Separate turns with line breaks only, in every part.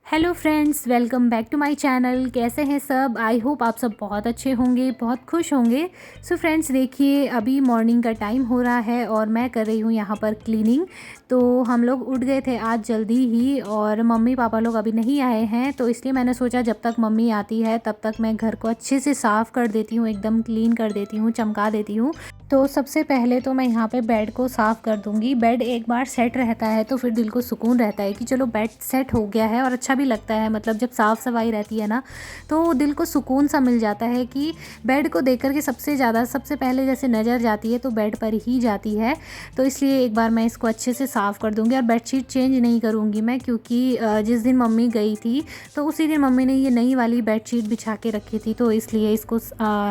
Hello friends, welcome back to my channel. कैसे हैं सब? आई होप आप सब बहुत अच्छे होंगे, बहुत खुश होंगे। सो फ्रेंड्स, देखिए अभी मॉर्निंग का टाइम हो रहा है और मैं कर रही हूँ यहाँ पर क्लीनिंग। तो हम लोग उठ गए थे आज जल्दी ही और मम्मी पापा लोग अभी नहीं आए हैं, तो इसलिए मैंने सोचा जब तक मम्मी आती है तब तक मैं घर को अच्छे से साफ़ कर देती हूँ, एकदम क्लीन कर देती हूँ, चमका देती हूँ। तो सबसे पहले तो मैं यहाँ पे बेड को साफ़ कर दूँगी। बेड एक बार सेट रहता है तो फिर दिल को सुकून रहता है कि चलो बेड सेट हो गया है, और अच्छा भी लगता है। मतलब जब साफ़ सफाई रहती है ना तो दिल को सुकून सा मिल जाता है कि बेड को देख कर के सबसे पहले जैसे नज़र जाती है तो बेड पर ही जाती है। तो इसलिए एक बार मैं इसको अच्छे से साफ़ कर दूँगी। और बेडशीट चेंज नहीं करूँगी मैं, क्योंकि जिस दिन मम्मी गई थी तो उसी दिन मम्मी ने ये नई वाली बेडशीट बिछा के रखी थी, तो इसलिए इसको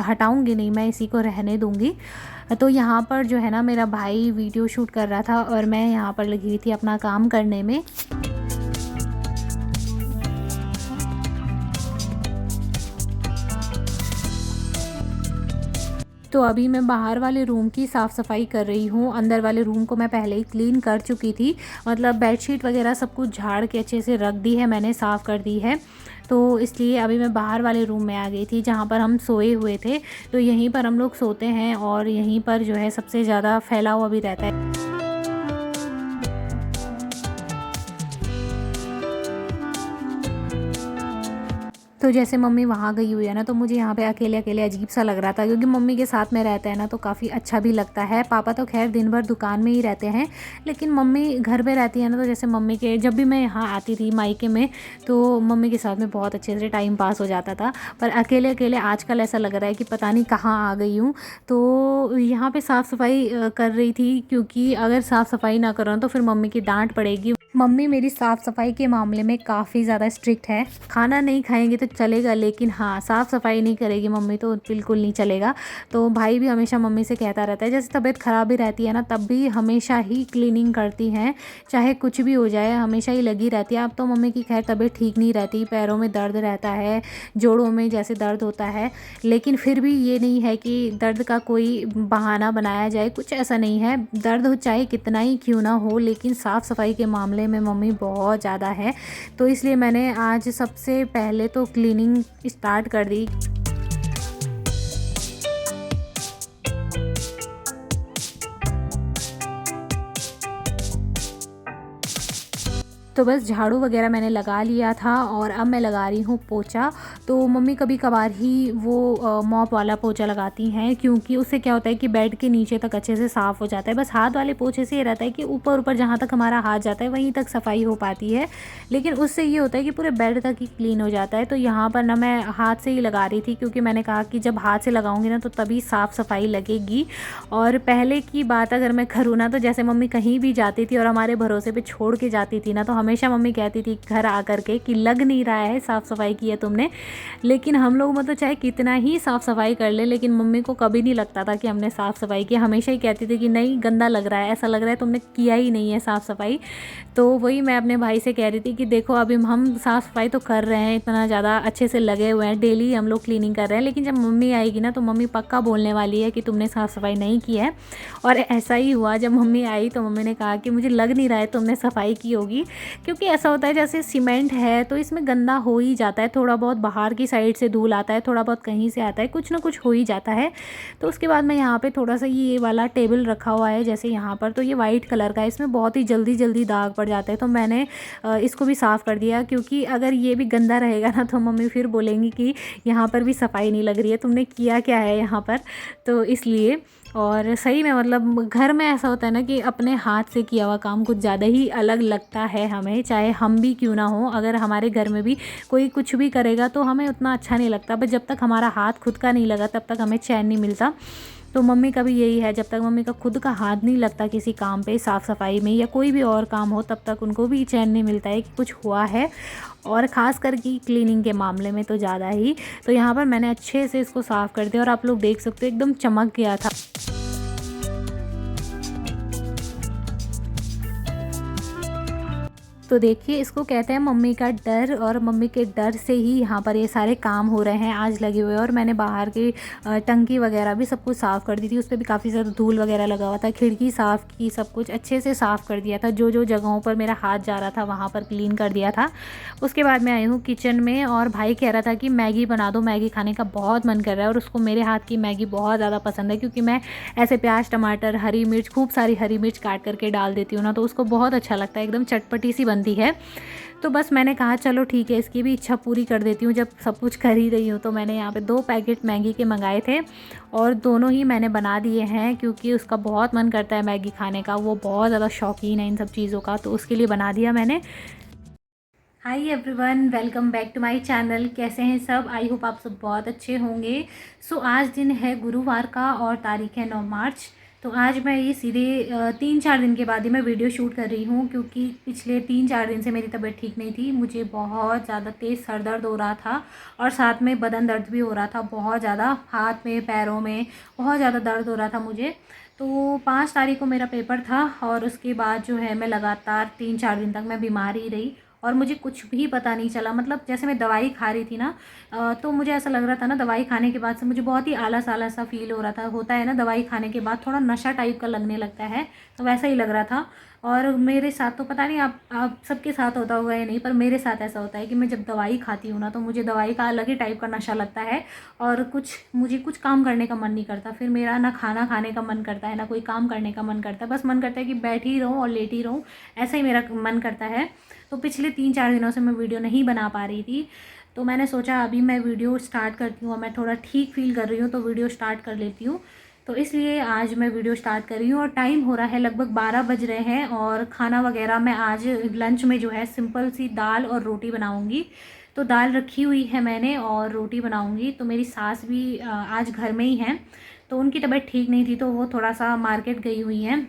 हटाऊँगी नहीं, मैं इसी को रहने दूँगी। तो यहाँ पर जो है ना, मेरा भाई वीडियो शूट कर रहा था और मैं यहाँ पर लगी हुई थी अपना काम करने में। तो अभी मैं बाहर वाले रूम की साफ़ सफाई कर रही हूँ। अंदर वाले रूम को मैं पहले ही क्लीन कर चुकी थी, मतलब बेडशीट वगैरह सब कुछ झाड़ के अच्छे से रख दी है मैंने, साफ़ कर दी है। तो इसलिए अभी मैं बाहर वाले रूम में आ गई थी जहाँ पर हम सोए हुए थे। तो यहीं पर हम लोग सोते हैं और यहीं पर जो है सबसे ज़्यादा फैला हुआ भी रहता है। तो जैसे मम्मी वहाँ गई हुई है ना, तो मुझे यहाँ पे अकेले अकेले अजीब सा लग रहा था, क्योंकि मम्मी के साथ में रहते हैं ना तो काफ़ी अच्छा भी लगता है। पापा तो खैर दिन भर दुकान में ही रहते हैं, लेकिन मम्मी घर पे रहती है ना, तो जैसे मम्मी के जब भी मैं यहाँ आती थी मायके में तो मम्मी के साथ में बहुत अच्छे से टाइम पास हो जाता था। पर अकेले अकेले आजकल ऐसा लग रहा है कि पता नहीं कहाँ आ गई हूँ। तो यहाँ पर साफ़ सफाई कर रही थी, क्योंकि अगर साफ़ सफाई ना करो तो फिर मम्मी की डांट पड़ेगी। मम्मी मेरी साफ़ सफाई के मामले में काफ़ी ज़्यादा स्ट्रिक्ट है। खाना नहीं खाएंगे तो चलेगा, लेकिन हाँ, साफ़ सफाई नहीं करेगी मम्मी तो बिल्कुल नहीं चलेगा। तो भाई भी हमेशा मम्मी से कहता रहता है, जैसे तबीयत ख़राब भी रहती है ना तब भी हमेशा ही क्लीनिंग करती हैं, चाहे कुछ भी हो जाए हमेशा ही लगी रहती है। अब तो मम्मी की खैर तबीयत ठीक नहीं रहती, पैरों में दर्द रहता है, जोड़ों में जैसे दर्द होता है, लेकिन फिर भी ये नहीं है कि दर्द का कोई बहाना बनाया जाए, कुछ ऐसा नहीं है। दर्द हो चाहे कितना ही क्यों ना हो, लेकिन साफ़ सफाई के मामले में मम्मी बहुत ज़्यादा है। तो इसलिए मैंने आज सबसे पहले तो क्लीनिंग स्टार्ट कर दी। तो बस झाड़ू वगैरह मैंने लगा लिया था और अब मैं लगा रही हूँ पोछा। तो मम्मी कभी कभार ही वो मॉप वाला पोछा लगाती हैं, क्योंकि उससे क्या होता है कि बेड के नीचे तक अच्छे से साफ़ हो जाता है। बस हाथ वाले पोछे से ये रहता है कि ऊपर ऊपर जहाँ तक हमारा हाथ जाता है वहीं तक सफाई हो पाती है, लेकिन उससे ये होता है कि पूरे बेड तक ही क्लीन हो जाता है। तो यहाँ पर ना मैं हाथ से ही लगा रही थी, क्योंकि मैंने कहा कि जब हाथ से लगाऊंगी ना तो तभी साफ़ सफाई लगेगी। और पहले की बात अगर मैं करूँ ना, तो जैसे मम्मी कहीं भी जाती थी और हमारे भरोसे पे छोड़ के जाती थी ना, तो हमेशा मम्मी कहती थी घर आकर के कि लग नहीं रहा है साफ़ सफाई की है तुमने। लेकिन हम लोग मतलब चाहे कितना ही साफ़ सफाई कर ले, लेकिन मम्मी को कभी नहीं लगता था कि हमने साफ़ सफाई की। हमेशा ही कहती थी कि नहीं, गंदा लग रहा है, ऐसा लग रहा है तुमने किया ही नहीं है साफ़ सफाई। तो वही मैं अपने भाई से कह रही थी कि देखो अभी हम साफ़ सफाई तो कर रहे हैं, इतना ज़्यादा अच्छे से लगे हुए हैं, डेली हम लोग क्लीनिंग कर रहे हैं, लेकिन जब मम्मी आएगी ना तो मम्मी पक्का बोलने वाली है कि तुमने साफ़ सफाई नहीं की है। और ऐसा ही हुआ, जब मम्मी आई तो मम्मी ने कहा कि मुझे लग नहीं रहा है तुमने सफाई की होगी, क्योंकि ऐसा होता है जैसे सीमेंट है तो इसमें गंदा हो ही जाता है, थोड़ा बहुत बाहर की साइड से धूल आता है, थोड़ा बहुत कहीं से आता है, कुछ ना कुछ हो ही जाता है। तो उसके बाद मैं यहाँ पे थोड़ा सा ये वाला टेबल रखा हुआ है जैसे यहाँ पर, तो ये वाइट कलर का है, इसमें बहुत ही जल्दी जल्दी दाग पड़ जाते हैं। तो मैंने इसको भी साफ़ कर दिया, क्योंकि अगर ये भी गंदा रहेगा ना तो मम्मी फिर बोलेंगी कि यहाँ पर भी सफाई नहीं लग रही है, तुमने किया क्या है यहाँ पर। तो इसलिए, और सही में मतलब घर में ऐसा होता है ना कि अपने हाथ से किया हुआ काम कुछ ज़्यादा ही अलग लगता है हमें, चाहे हम भी क्यों ना हो। अगर हमारे घर में भी कोई कुछ भी करेगा तो हमें उतना अच्छा नहीं लगता, बट जब तक हमारा हाथ खुद का नहीं लगा तब तक हमें चैन नहीं मिलता। तो मम्मी का भी यही है, जब तक मम्मी का खुद का हाथ नहीं लगता किसी काम पे, साफ़ सफाई में या कोई भी और काम हो, तब तक उनको भी चैन नहीं मिलता है कि कुछ हुआ है। और ख़ास कर कि क्लीनिंग के मामले में तो ज़्यादा ही। तो यहाँ पर मैंने अच्छे से इसको साफ़ कर दिया और आप लोग देख सकते हो एकदम चमक गया था। तो देखिए इसको कहते हैं मम्मी का डर, और मम्मी के डर से ही यहाँ पर ये सारे काम हो रहे हैं आज लगे हुए। और मैंने बाहर की टंकी वगैरह भी सब कुछ साफ़ कर दी थी, उस पर भी काफ़ी ज़्यादा धूल वगैरह लगा हुआ था। खिड़की साफ़ की, सब कुछ अच्छे से साफ़ कर दिया था, जो जो जगहों पर मेरा हाथ जा रहा था वहाँ पर क्लीन कर दिया था। उसके बाद मैं आई हूँ किचन में, और भाई कह रहा था कि मैगी बना दो, मैगी खाने का बहुत मन कर रहा है। और उसको मेरे हाथ की मैगी बहुत ज़्यादा पसंद है, क्योंकि मैं ऐसे प्याज टमाटर हरी मिर्च, खूब सारी हरी मिर्च काट करके डाल देती हूँ ना, तो उसको बहुत अच्छा लगता है, एकदम चटपटी सी बनती है। तो बस मैंने कहा चलो ठीक है, इसकी भी इच्छा पूरी कर देती हूँ, जब सब कुछ कर ही रही हूँ। तो मैंने यहाँ पे 2 पैकेट मैगी के मंगाए थे, और दोनों ही मैंने बना दिए हैं, क्योंकि उसका बहुत मन करता है मैगी खाने का। वो बहुत ज़्यादा शौकीन है इन सब चीज़ों का, तो उसके लिए बना दिया मैंने। Hi everyone, welcome back to my channel. कैसे हैं सब? आई होप आप सब बहुत अच्छे होंगे। सो आज दिन है गुरुवार का, और तारीख है 9 मार्च। तो आज मैं ये सीधे 3-4 दिन के बाद ही मैं वीडियो शूट कर रही हूँ, क्योंकि पिछले 3-4 दिन से मेरी तबीयत ठीक नहीं थी। मुझे बहुत ज़्यादा तेज़ सर दर्द हो रहा था, और साथ में बदन दर्द भी हो रहा था बहुत ज़्यादा, हाथ में पैरों में बहुत ज़्यादा दर्द हो रहा था मुझे। तो 5 तारीख को मेरा पेपर था, और उसके बाद जो है मैं लगातार 3-4 दिन तक मैं बीमार ही रही, और मुझे कुछ भी पता नहीं चला। मतलब जैसे मैं दवाई खा रही थी ना, तो मुझे ऐसा लग रहा था ना, दवाई खाने के बाद से मुझे बहुत ही आलस आलस सा फील हो रहा था। होता है ना, दवाई खाने के बाद थोड़ा नशा टाइप का लगने लगता है, तो वैसा ही लग रहा था। और मेरे साथ तो पता नहीं आप सबके साथ होता होगा या नहीं, पर मेरे साथ ऐसा होता है कि मैं जब दवाई खाती हूँ ना, तो मुझे दवाई का अलग ही टाइप का नशा लगता है, और मुझे कुछ काम करने का मन नहीं करता। फिर मेरा ना खाना खाने का मन करता है, ना कोई काम करने का मन करता है, बस मन करता है कि बैठी ही रहूँ और लेटी रहूँ, ऐसा ही मेरा मन करता है। तो पिछले 3-4 दिनों से मैं वीडियो नहीं बना पा रही थी, तो मैंने सोचा अभी मैं वीडियो स्टार्ट करती हूँ, और मैं थोड़ा ठीक फील कर रही हूँ, तो वीडियो स्टार्ट कर लेती हूँ। तो इसलिए आज मैं वीडियो स्टार्ट कर रही हूँ, और टाइम हो रहा है लगभग 12 बज रहे हैं। और खाना वगैरह मैं आज लंच में जो है सिंपल सी दाल और रोटी बनाऊँगी। तो दाल रखी हुई है मैंने, और रोटी बनाऊँगी। तो मेरी सास भी आज घर में ही हैं, तो उनकी तबीयत ठीक नहीं थी, तो वो थोड़ा सा मार्केट गई हुई हैं,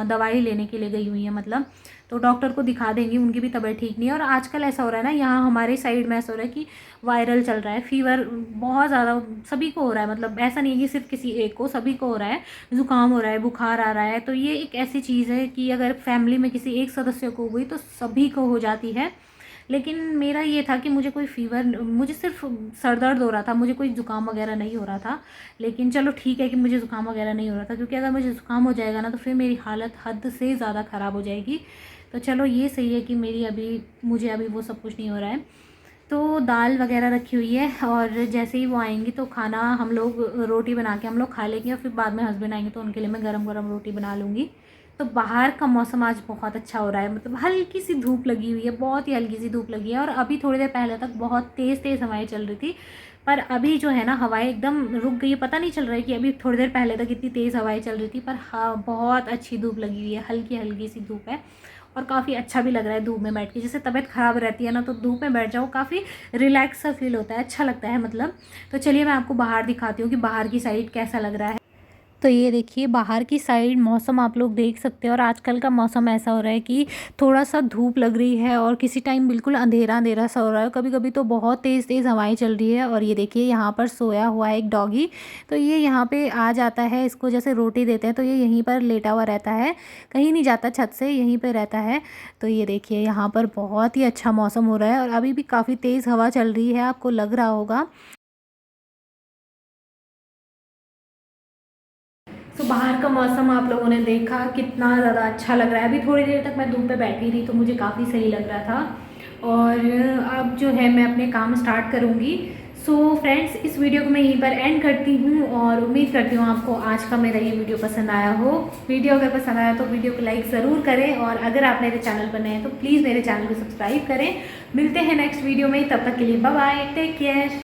दवाई लेने के लिए गई हुई हैं मतलब। तो डॉक्टर को दिखा देंगी, उनकी भी तबीयत ठीक नहीं है। और आजकल ऐसा हो रहा है ना, यहाँ हमारे साइड में ऐसा हो रहा है कि वायरल चल रहा है, फीवर बहुत ज़्यादा सभी को हो रहा है। मतलब ऐसा नहीं है कि सिर्फ किसी एक को, सभी को हो रहा है। ज़ुकाम हो रहा है, बुखार आ रहा है। तो ये एक ऐसी चीज़ है कि अगर फैमिली में किसी एक सदस्य को हुई तो सभी को हो जाती है। लेकिन मेरा ये था कि मुझे कोई फ़ीवर, मुझे सिर्फ सर दर्द हो रहा था, मुझे कोई ज़ुकाम वगैरह नहीं हो रहा था। लेकिन चलो ठीक है कि मुझे ज़ुकाम वगैरह नहीं हो रहा था, क्योंकि अगर मुझे ज़ुकाम हो जाएगा ना, तो फिर मेरी हालत हद से ज़्यादा ख़राब हो जाएगी। तो चलो ये सही है कि मुझे अभी वो सब कुछ नहीं हो रहा है। तो दाल वगैरह रखी हुई है, और जैसे ही वो आएंगी तो खाना हम लोग रोटी बना के हम लोग खा लेंगे, और फिर बाद में हस्बैंड आएंगे तो उनके लिए मैं गरम गरम रोटी बना लूँगी। तो बाहर का मौसम आज बहुत अच्छा हो रहा है, मतलब हल्की सी धूप लगी हुई है, बहुत ही हल्की सी धूप लगी है। और अभी थोड़ी देर पहले तक बहुत तेज़ तेज़ हवाएं चल रही थी, पर अभी जो है ना, हवाएं एकदम रुक गई है। पता नहीं चल रहा है कि अभी थोड़ी देर पहले तक इतनी तेज़ हवाएं चल रही थी, पर हाँ बहुत अच्छी धूप लगी हुई है, हल्की हल्की सी धूप है। और काफ़ी अच्छा भी लग रहा है धूप में बैठ के। जैसे तबीयत ख़राब रहती है ना, तो धूप में बैठ जाओ, काफ़ी रिलैक्स सा फील होता है, अच्छा लगता है मतलब। तो चलिए मैं आपको बाहर दिखाती हूँ कि बाहर की साइड कैसा लग रहा है। तो ये देखिए बाहर की साइड मौसम आप लोग देख सकते हैं। और आजकल का मौसम ऐसा हो रहा है कि थोड़ा सा धूप लग रही है, और किसी टाइम बिल्कुल अंधेरा अंधेरा सा हो रहा है, कभी कभी तो बहुत तेज़ तेज़ हवाएं चल रही है। और ये देखिए यहाँ पर सोया हुआ है एक डॉगी। तो ये यहाँ पे आ जाता है, इसको जैसे रोटी देते हैं तो ये यहीं पर लेटा हुआ रहता है, कहीं नहीं जाता छत से, यहीं पर रहता है। तो ये देखिए यहाँ पर बहुत ही अच्छा मौसम हो रहा है, और अभी भी काफ़ी तेज़ हवा चल रही है, आपको लग रहा होगा। तो बाहर का मौसम आप लोगों ने देखा कितना ज़्यादा अच्छा लग रहा है। अभी थोड़ी देर तक मैं धूप पे बैठी रही, तो मुझे काफ़ी सही लग रहा था। और अब जो है मैं अपने काम स्टार्ट करूँगी। सो फ्रेंड्स, इस वीडियो को मैं यहीं पर एंड करती हूँ, और उम्मीद करती हूँ आपको आज का मेरा ये वीडियो पसंद आया हो। वीडियो अगर पसंद आया तो वीडियो को लाइक ज़रूर करें, और अगर आप मेरे चैनल पर नए हैं तो प्लीज़ मेरे चैनल को सब्सक्राइब करें। मिलते हैं नेक्स्ट वीडियो में, तब तक के लिए बाय बाय, टेक केयर।